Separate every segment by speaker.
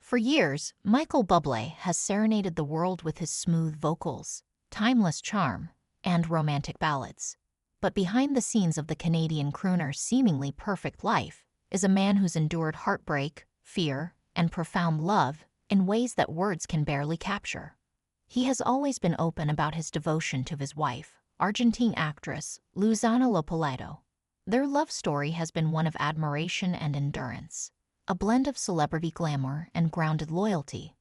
Speaker 1: For years, Michael Bublé has serenaded the world with his smooth vocals, timeless charm, and romantic ballads. But behind the scenes of the Canadian crooner's seemingly perfect life is a man who's endured heartbreak, fear, and profound love in ways that words can barely capture. He has always been open about his devotion to his wife, Argentine actress Luisana Lopilato. Their love story has been one of admiration and endurance, a blend of celebrity glamour and grounded loyalty.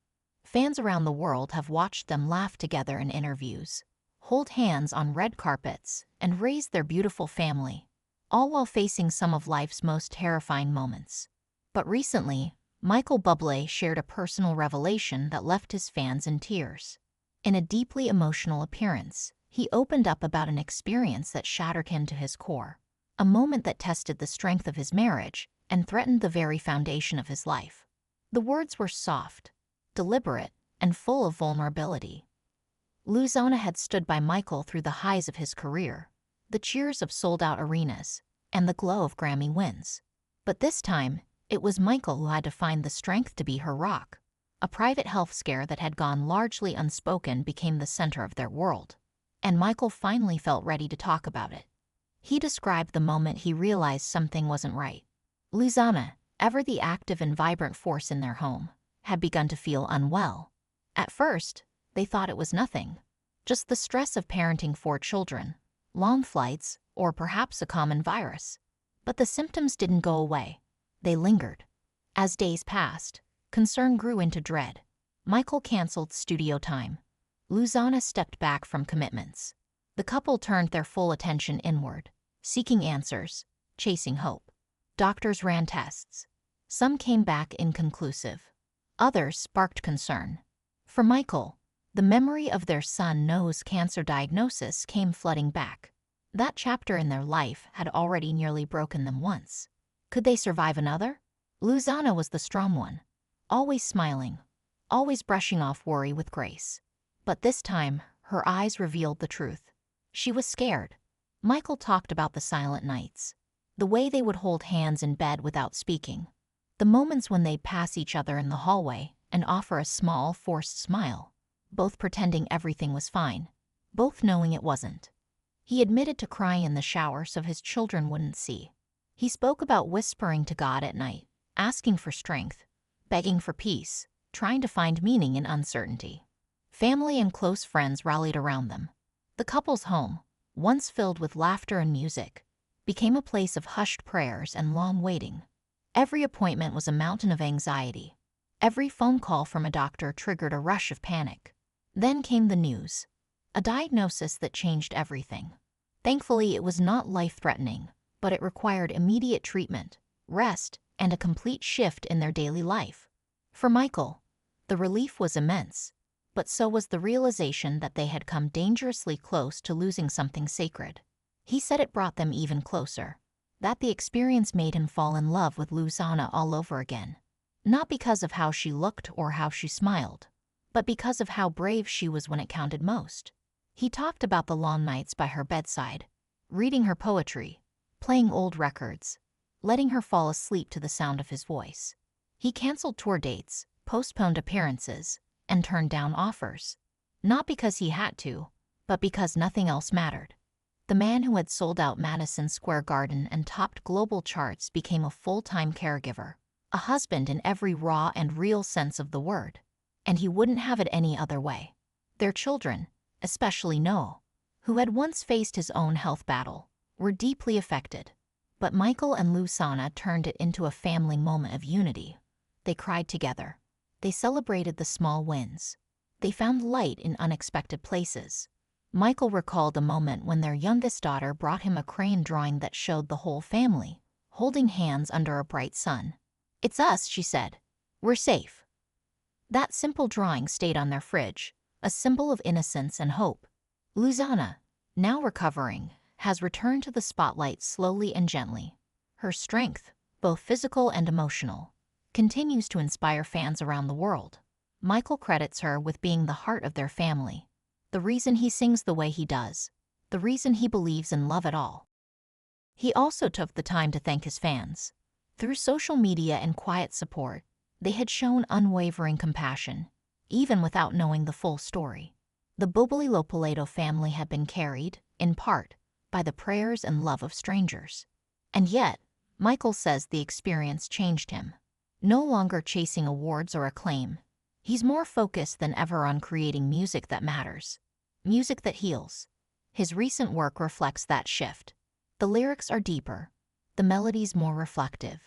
Speaker 1: Fans around the world have watched them laugh together in interviews, hold hands on red carpets, and raise their beautiful family, all while facing some of life's most terrifying moments. But recently, Michael Bublé shared a personal revelation that left his fans in tears. In a deeply emotional appearance, he opened up about an experience that shattered him to his core, a moment that tested the strength of his marriage and threatened the very foundation of his life. The words were soft, deliberate, and full of vulnerability. Luisana had stood by Michael through the highs of his career, the cheers of sold-out arenas, and the glow of Grammy wins. But this time, it was Michael who had to find the strength to be her rock. A private health scare that had gone largely unspoken became the center of their world, and Michael finally felt ready to talk about it. He described the moment he realized something wasn't right. Luisana, ever the active and vibrant force in their home, had begun to feel unwell. At first, they thought it was nothing, just the stress of parenting 4 children, long flights, or perhaps a common virus. But the symptoms didn't go away. They lingered. As days passed, concern grew into dread. Michael canceled studio time. Luisana stepped back from commitments. The couple turned their full attention inward, seeking answers, chasing hope. Doctors ran tests. Some came back inconclusive. Others sparked concern. For Michael, the memory of their son's cancer diagnosis came flooding back. That chapter in their life had already nearly broken them once. Could they survive another? Luisana was the strong one, always smiling, always brushing off worry with grace. But this time, her eyes revealed the truth. She was scared. Michael talked about the silent nights, the way they would hold hands in bed without speaking, the moments when they'd pass each other in the hallway and offer a small, forced smile, both pretending everything was fine, both knowing it wasn't. He admitted to crying in the shower so his children wouldn't see. He spoke about whispering to God at night, asking for strength, begging for peace, trying to find meaning in uncertainty. Family and close friends rallied around them. The couple's home, once filled with laughter and music, became a place of hushed prayers and long waiting. Every appointment was a mountain of anxiety. Every phone call from a doctor triggered a rush of panic. Then came the news, a diagnosis that changed everything. Thankfully, it was not life-threatening, but it required immediate treatment, rest, and a complete shift in their daily life. For Michael, the relief was immense, but so was the realization that they had come dangerously close to losing something sacred. He said it brought them even closer, that the experience made him fall in love with Luisana all over again. Not because of how she looked or how she smiled, but because of how brave she was when it counted most. He talked about the long nights by her bedside, reading her poetry, playing old records, letting her fall asleep to the sound of his voice. He canceled tour dates, postponed appearances, and turned down offers. Not because he had to, but because nothing else mattered. The man who had sold out Madison Square Garden and topped global charts became a full-time caregiver, a husband in every raw and real sense of the word. And he wouldn't have it any other way. Their children, especially Noah, who had once faced his own health battle, were deeply affected. But Michael and Luisana turned it into a family moment of unity. They cried together. They celebrated the small wins. They found light in unexpected places. Michael recalled a moment when their youngest daughter brought him a crayon drawing that showed the whole family, holding hands under a bright sun. "It's us," she said. "We're safe." That simple drawing stayed on their fridge, a symbol of innocence and hope. Luisana, now recovering, has returned to the spotlight slowly and gently. Her strength, both physical and emotional, continues to inspire fans around the world. Michael credits her with being the heart of their family, the reason he sings the way he does, the reason he believes in love at all. He also took the time to thank his fans. Through social media and quiet support, They had shown unwavering compassion, even without knowing the full story. The Bublé Lopilato family had been carried, in part, by the prayers and love of strangers. And yet, Michael says the experience changed him. No longer chasing awards or acclaim, he's more focused than ever on creating music that matters, music that heals. His recent work reflects that shift. The lyrics are deeper, the melodies more reflective.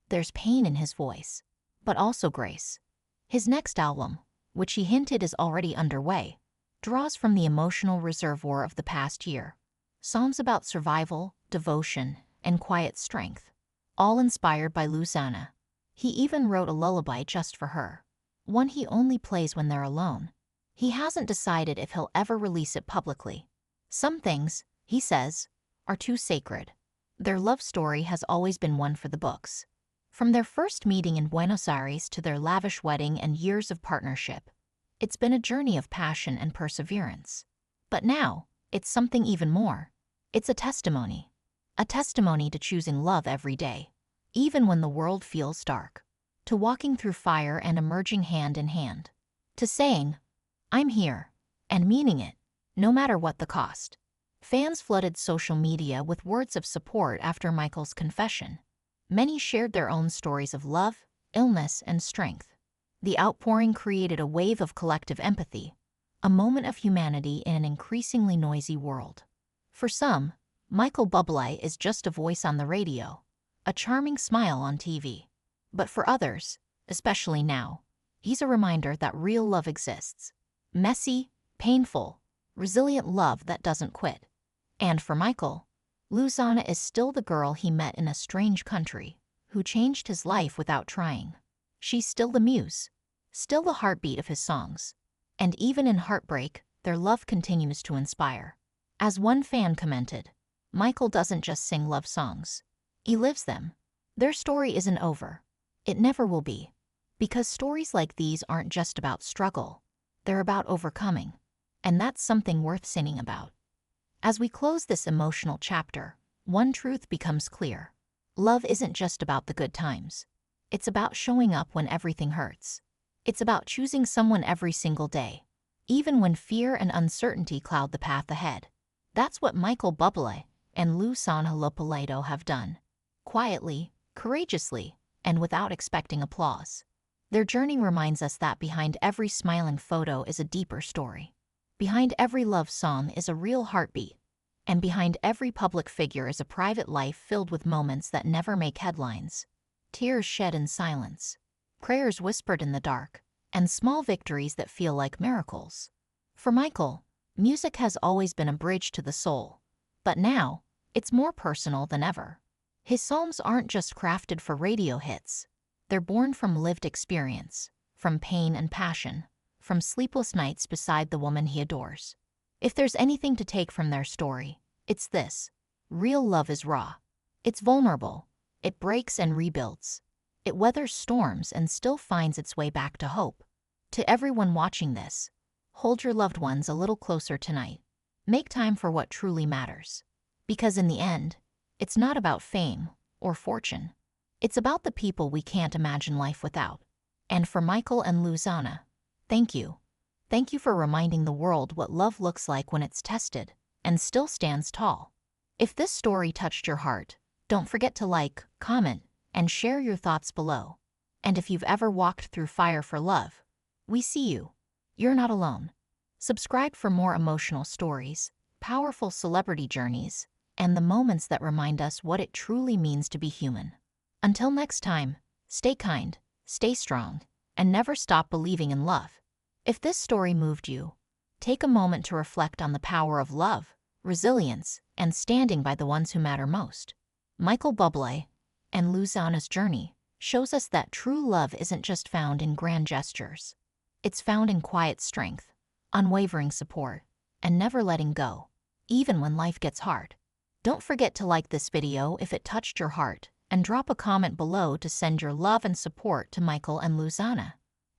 Speaker 1: There's pain in his voice, but also grace. His next album, which he hinted is already underway, draws from the emotional reservoir of the past year. Songs about survival, devotion, and quiet strength, all inspired by Luisana. He even wrote a lullaby just for her, one he only plays when they're alone. He hasn't decided if he'll ever release it publicly. Some things, he says, are too sacred. Their love story has always been one for the books. From their first meeting in Buenos Aires to their lavish wedding and years of partnership, it's been a journey of passion and perseverance. But now, it's something even more. It's a testimony to choosing love every day, even when the world feels dark, to walking through fire and emerging hand in hand, to saying, "I'm here," and meaning it, no matter what the cost. Fans flooded social media with words of support after Michael's confession. Many shared their own stories of love, illness, and strength. The outpouring created a wave of collective empathy, a moment of humanity in an increasingly noisy world. For some, Michael Bublé is just a voice on the radio, a charming smile on TV. But for others, especially now, he's a reminder that real love exists. Messy, painful, resilient love that doesn't quit. And for Michael, Luisana is still the girl he met in a strange country, who changed his life without trying. She's still the muse, still the heartbeat of his songs. And even in heartbreak, their love continues to inspire. As one fan commented, Michael doesn't just sing love songs. He lives them. Their story isn't over. It never will be. Because stories like these aren't just about struggle. They're about overcoming. And that's something worth singing about. As we close this emotional chapter, one truth becomes clear. Love isn't just about the good times. It's about showing up when everything hurts. It's about choosing someone every single day, even when fear and uncertainty cloud the path ahead. That's what Michael Bublé and Luisana Lopilato have done. Quietly, courageously, and without expecting applause. Their journey reminds us that behind every smiling photo is a deeper story. Behind every love song is a real heartbeat. And behind every public figure is a private life filled with moments that never make headlines. Tears shed in silence, prayers whispered in the dark, and small victories that feel like miracles. For Michael, music has always been a bridge to the soul. But now, it's more personal than ever. His songs aren't just crafted for radio hits. They're born from lived experience, from pain and passion, from sleepless nights beside the woman he adores. If there's anything to take from their story, it's this. Real love is raw. It's vulnerable. It breaks and rebuilds. It weathers storms and still finds its way back to hope. To everyone watching this, hold your loved ones a little closer tonight. Make time for what truly matters. Because in the end, it's not about fame or fortune. It's about the people we can't imagine life without. And for Michael and Luisana, thank you. Thank you for reminding the world what love looks like when it's tested and still stands tall. If this story touched your heart, don't forget to like, comment, and share your thoughts below. And if you've ever walked through fire for love, we see you. You're not alone. Subscribe for more emotional stories, powerful celebrity journeys, and the moments that remind us what it truly means to be human. Until next time, stay kind, stay strong, and never stop believing in love. If this story moved you, take a moment to reflect on the power of love, resilience, and standing by the ones who matter most. Michael Bublé and Luisana's journey shows us that true love isn't just found in grand gestures. It's found in quiet strength, unwavering support, and never letting go, even when life gets hard. Don't forget to like this video if it touched your heart, and drop a comment below to send your love and support to Michael and Luisana.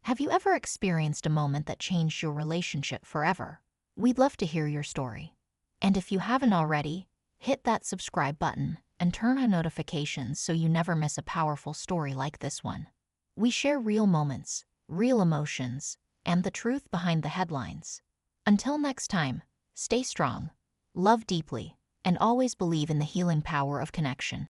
Speaker 1: Have you ever experienced a moment that changed your relationship forever? We'd love to hear your story. And if you haven't already, hit that subscribe button and turn on notifications so you never miss a powerful story like this one. We share real moments, real emotions, and the truth behind the headlines. Until next time, stay strong, love deeply, and always believe in the healing power of connection.